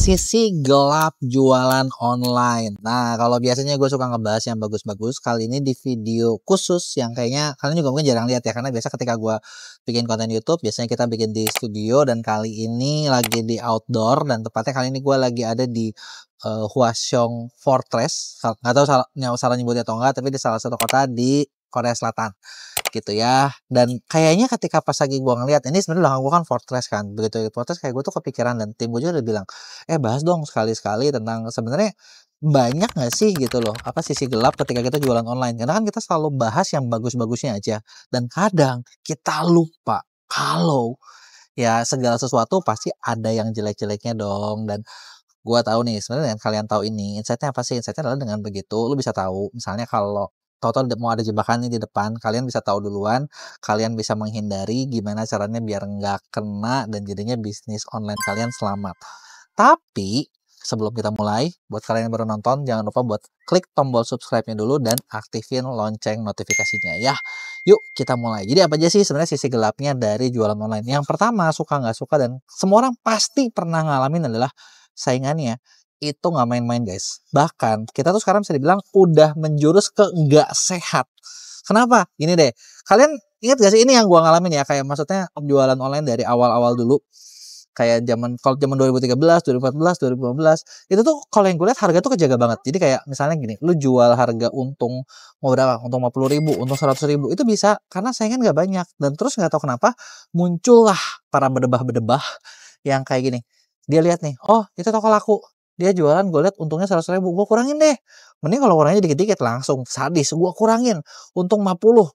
Sisi gelap jualan online. Nah, kalau biasanya gue suka ngebahas yang bagus-bagus, kali ini di video khusus yang kayaknya kalian juga mungkin jarang lihat ya, karena biasa ketika gue bikin konten YouTube, biasanya kita bikin di studio, dan kali ini lagi di outdoor, dan tepatnya kali ini gue lagi ada di Hwaseong Fortress. Nggak tahu salah nyebutnya atau enggak, tapi di salah satu kota di Korea Selatan gitu ya. Dan kayaknya ketika pas lagi gue ngeliat ini, sebenarnya belakang gue kan Fortress kan, begitu Fortress kayak gue tuh kepikiran, dan tim gue juga udah bilang bahas dong sekali-sekali tentang sebenarnya banyak nggak sih gitu loh apa sisi gelap ketika kita jualan online, karena kan kita selalu bahas yang bagus-bagusnya aja, dan kadang kita lupa kalau ya segala sesuatu pasti ada yang jelek-jeleknya dong. Dan gua tahu nih sebenarnya, yang kalian tahu ini insight-nya apa sih? Insight-nya adalah dengan begitu lu bisa tahu misalnya kalau tahu-tahu mau ada jebakan nih di depan, kalian bisa tahu duluan, kalian bisa menghindari gimana caranya biar nggak kena, dan jadinya bisnis online kalian selamat. Tapi sebelum kita mulai, buat kalian yang baru nonton, jangan lupa buat klik tombol subscribe-nya dulu dan aktifin lonceng notifikasinya ya. Yuk kita mulai. Jadi apa aja sih sebenarnya sisi gelapnya dari jualan online? Yang pertama, suka nggak suka dan semua orang pasti pernah ngalamin adalah saingannya itu nggak main-main guys. Bahkan kita tuh sekarang bisa dibilang udah menjurus ke nggak sehat. Kenapa? Gini deh, kalian ingat gak sih ini yang gua ngalamin ya, kayak maksudnya jualan online dari awal-awal dulu. Kayak kalau zaman 2013, 2014, 2015 itu tuh kalau yang gue lihat harga tuh kejaga banget. Jadi kayak misalnya gini, lu jual harga untung mau berapa? Untung 50.000, untung 100.000 itu bisa karena saingan nggak banyak. Dan terus nggak tahu kenapa muncullah para bedebah-bedebah yang kayak gini. Dia lihat nih, oh itu toko laku, dia jualan, gue lihat untungnya 100.000, gue kurangin deh. Mending kalau kurangnya dikit-dikit langsung sadis, gue kurangin untung 50.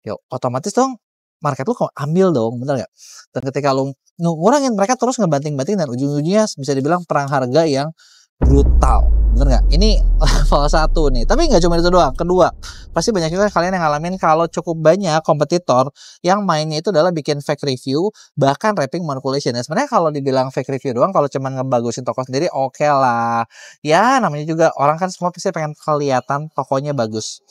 Ya otomatis dong market lu kok ambil dong, bener gak? Dan ketika lu ngurangin, mereka terus ngebanting-banting, dan ujung-ujungnya bisa dibilang perang harga yang brutal, bener gak? Ini level 1 nih, tapi nggak cuma itu doang. Kedua, pasti banyak juga kalian yang ngalamin kalau cukup banyak kompetitor yang mainnya itu adalah bikin fake review, bahkan wrapping manipulation. Ya sebenarnya kalau dibilang fake review doang, kalau cuma ngebagusin toko sendiri oke lah. Ya namanya juga orang kan semua pasti pengen kelihatan tokonya bagus.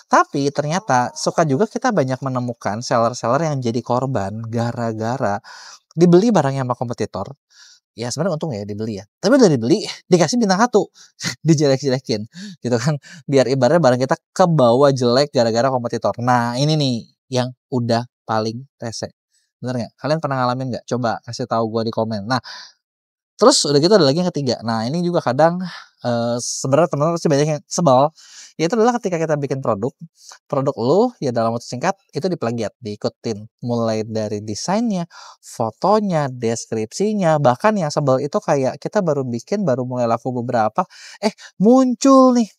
Tapi ternyata suka juga kita banyak menemukan seller-seller yang jadi korban gara-gara dibeli barangnya sama kompetitor. Ya sebenarnya untung ya dibeli ya. Tapi udah dibeli, dikasih bintang 1. Dijelek-jelekin gitu kan. Biar ibaratnya barang kita kebawa jelek gara-gara kompetitor. Nah ini nih yang udah paling rese. Bener gak? Kalian pernah ngalamin gak? Coba kasih tahu gue di komen. Nah terus udah gitu ada lagi yang ketiga. Nah ini juga kadang sebenarnya teman-teman pasti banyak yang sebel. Yaitu adalah ketika kita bikin produk lu ya dalam waktu singkat itu diplagiat, diikutin. Mulai dari desainnya, fotonya, deskripsinya. Bahkan yang sebel itu kayak kita baru bikin, baru mulai laku beberapa. Muncul nih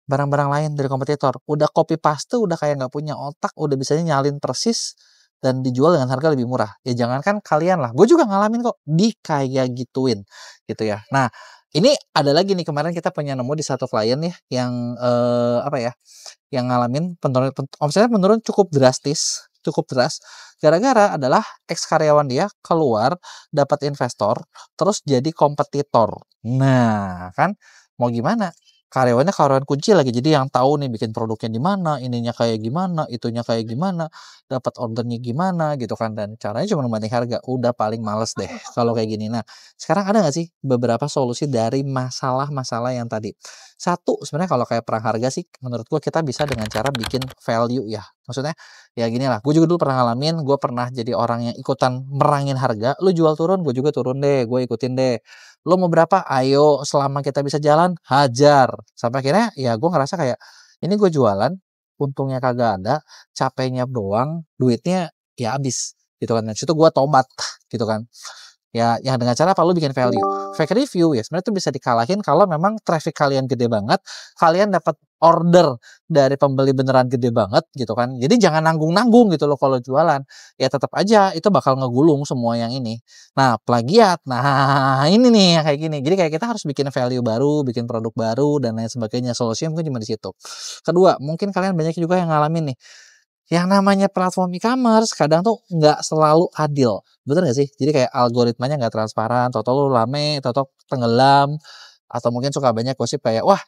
barang-barang lain dari kompetitor. Udah copy paste, udah kayak nggak punya otak, udah bisa nyalin persis. Dan dijual dengan harga lebih murah. Ya jangankan kalian lah, gue juga ngalamin kok di kayak gituin gitu ya. Nah ini ada lagi nih, kemarin kita punya nemu di satu klien ya yang yang ngalamin omsetnya menurun cukup deras gara-gara adalah ex karyawan dia keluar dapat investor terus jadi kompetitor. Nah kan mau gimana, karyawan kunci lagi, jadi yang tahu nih bikin produknya di mana, ininya kayak gimana, itunya kayak gimana, dapat ordernya gimana gitu kan, dan caranya cuma ngebanting harga. Udah paling males deh kalau kayak gini. Nah sekarang ada nggak sih beberapa solusi dari masalah-masalah yang tadi? Satu, sebenarnya kalau kayak perang harga sih menurut gue kita bisa dengan cara bikin value ya. Maksudnya ya gini lah, gue juga dulu pernah ngalamin, gue pernah jadi orang yang ikutan merangin harga. Lu jual turun, gue juga turun deh, gue ikutin deh. Lo mau berapa? Ayo, selama kita bisa jalan, hajar. Sampai akhirnya ya gue ngerasa kayak ini gue jualan, untungnya kagak ada, capeknya doang, duitnya ya habis gitu kan. Nah, situ gue tobat gitu kan. Ya yang dengan cara apa, lu bikin value. Fake review ya sebenarnya itu bisa dikalahin kalau memang traffic kalian gede banget, kalian dapat order dari pembeli beneran gede banget gitu kan. Jadi jangan nanggung-nanggung gitu loh kalau jualan. Ya tetap aja itu bakal ngegulung semua yang ini. Nah plagiat, nah ini nih yang kayak gini. Jadi kayak kita harus bikin value baru, bikin produk baru dan lain sebagainya. Solusinya mungkin cuma di situ. Kedua, mungkin kalian banyak juga yang ngalamin nih, yang namanya platform e-commerce kadang tuh nggak selalu adil. Betul nggak sih? Jadi kayak algoritmanya nggak transparan, tau-tau lu rame, tau-tau tenggelam, atau mungkin suka banyak gosip kayak, wah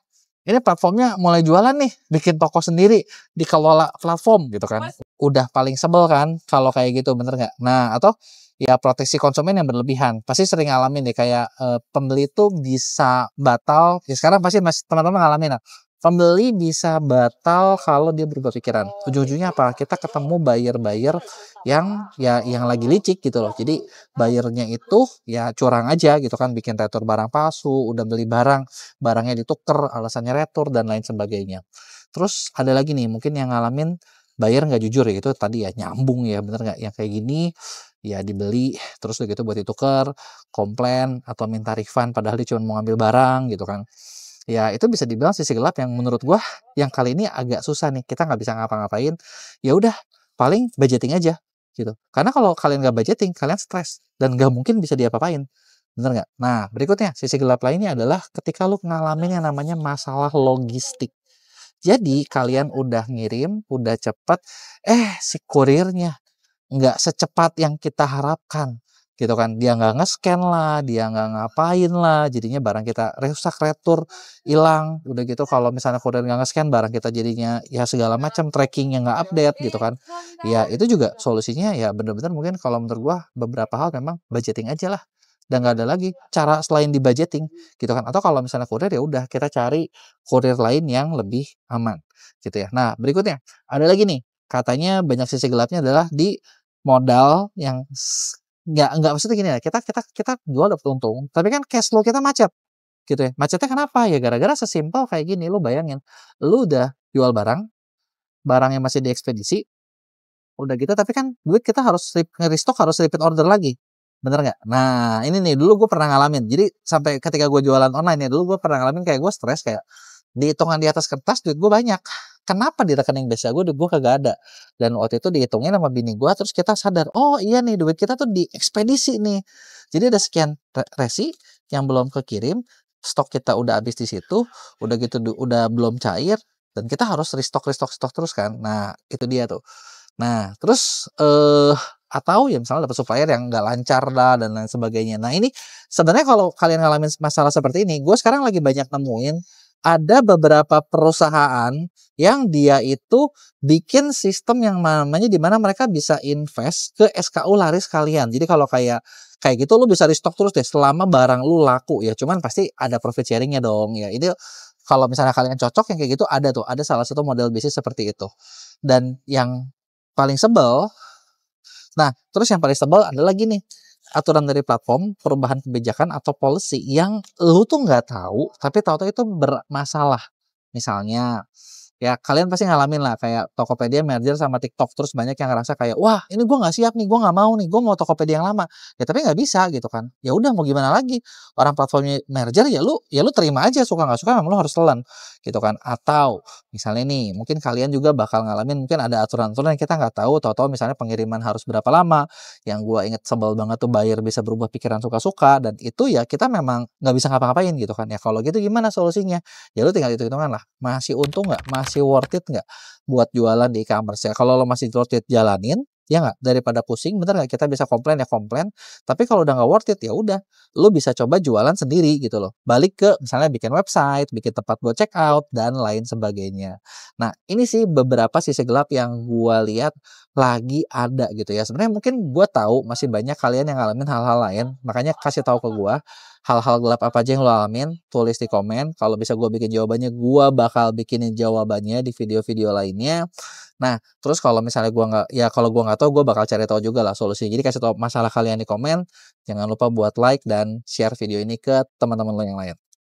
ini platformnya mulai jualan nih, bikin toko sendiri, dikelola platform gitu kan. Udah paling sebel kan kalau kayak gitu, bener nggak? Nah atau ya proteksi konsumen yang berlebihan. Pasti sering ngalamin deh kayak, pembeli tuh bisa batal, ya sekarang pasti teman-teman ngalamin lah. Pembeli bisa batal kalau dia berubah pikiran. Ujung-ujungnya apa? Kita ketemu buyer-buyer yang ya yang lagi licik gitu loh. Jadi buyernya itu ya curang aja gitu kan, bikin retur barang palsu, udah beli barang, barangnya dituker, alasannya retur dan lain sebagainya. Terus ada lagi nih mungkin yang ngalamin buyer nggak jujur ya, itu tadi ya nyambung ya, bener nggak? Yang kayak gini ya dibeli terus udah gitu buat ditukar, komplain atau minta refund padahal dia cuma mau ngambil barang gitu kan. Ya itu bisa dibilang sisi gelap yang menurut gua yang kali ini agak susah nih, kita nggak bisa ngapa-ngapain, ya udah paling budgeting aja gitu. Karena kalau kalian nggak budgeting, kalian stres dan nggak mungkin bisa diapa-apain, bener nggak? Nah berikutnya sisi gelap lainnya adalah ketika lu ngalamin yang namanya masalah logistik. Jadi kalian udah ngirim, udah cepet, si kurirnya nggak secepat yang kita harapkan, gitu kan. Dia nggak nge-scan lah, dia nggak ngapain lah, jadinya barang kita rusak, retur, hilang. Udah gitu kalau misalnya kurir nggak nge-scan, barang kita jadinya ya segala macam, tracking yang nggak update gitu kan. Ya itu juga solusinya ya bener-bener mungkin kalau menurut gua beberapa hal memang budgeting aja lah. Dan nggak ada lagi cara selain di budgeting gitu kan. Atau kalau misalnya kurir ya udah kita cari kurir lain yang lebih aman gitu ya. Nah berikutnya ada lagi nih, katanya banyak sisi gelapnya adalah di modal yang nggak maksudnya gini ya, kita jual dapat untung, tapi kan cash flow kita macet, gitu ya. Macetnya kenapa? Ya gara-gara sesimpel kayak gini, lu bayangin, lu udah jual barang, barangnya masih diekspedisi, udah gitu tapi kan duit kita harus nge-restock, harus repeat order lagi, bener nggak? Nah ini nih dulu gue pernah ngalamin, jadi sampai ketika gue jualan online ya, dulu gue pernah ngalamin kayak gue stres, kayak di hitungan di atas kertas duit gue banyak, kenapa di rekening BCA duit gue kagak ada? Dan waktu itu dihitungin sama bini gue, terus kita sadar, oh iya nih duit kita tuh di ekspedisi nih, jadi ada sekian resi yang belum kekirim, stok kita udah habis di situ, udah gitu udah belum cair, dan kita harus restock terus kan. Nah itu dia tuh. Nah terus atau ya misalnya dapat supplier yang nggak lancar lah dan lain sebagainya. Nah ini sebenarnya kalau kalian ngalamin masalah seperti ini, gue sekarang lagi banyak nemuin ada beberapa perusahaan yang dia itu bikin sistem yang namanya di mana mereka bisa invest ke SKU laris kalian. Jadi kalau kayak gitu lu bisa restock terus deh selama barang lu laku ya. Cuman pasti ada profit sharingnya dong ya. Ini kalau misalnya kalian cocok yang kayak gitu ada tuh, ada salah satu model bisnis seperti itu. Dan yang paling sebel, nah terus yang paling sebel ada lagi nih aturan dari platform, perubahan kebijakan atau policy yang lu tuh nggak tahu, tapi tahu-tahu itu bermasalah. Misalnya, ya kalian pasti ngalamin lah kayak Tokopedia merger sama TikTok, terus banyak yang ngerasa kayak, wah ini gue nggak siap nih, gue nggak mau nih, gue mau Tokopedia yang lama. Ya tapi nggak bisa gitu kan. Ya udah mau gimana lagi? Orang platformnya merger ya lu terima aja, suka nggak suka memang lu harus telan gitu kan. Atau misalnya nih, mungkin kalian juga bakal ngalamin mungkin ada aturan-aturan yang kita nggak tahu, tahu-tahu misalnya pengiriman harus berapa lama. Yang gue inget sebel banget tuh buyer bisa berubah pikiran suka-suka, dan itu ya kita memang nggak bisa ngapa-ngapain gitu kan. Ya kalau gitu gimana solusinya? Ya lu tinggal hitung-hitungan lah, masih untung nggak, masih worth it nggak buat jualan di e-commerce ya. Kalau lo masih worth it, jalanin ya nggak, daripada pusing, bener nggak? Kita bisa komplain ya komplain, tapi kalau udah nggak worth it ya udah, lo bisa coba jualan sendiri gitu loh, balik ke misalnya bikin website, bikin tempat buat check out dan lain sebagainya. Nah ini sih beberapa sisi gelap yang gua lihat lagi ada gitu ya. Sebenarnya mungkin gua tahu masih banyak kalian yang ngalamin hal-hal lain, makanya kasih tahu ke gua hal-hal gelap apa aja yang lo alamin, tulis di komen. Kalau bisa gue bikin jawabannya, gue bakal bikinin jawabannya di video-video lainnya. Nah, terus kalau misalnya gue nggak, ya kalau gue nggak tahu, gue bakal cari tahu juga lah solusinya. Jadi kasih tahu masalah kalian di komen. Jangan lupa buat like dan share video ini ke teman-teman lo yang lain.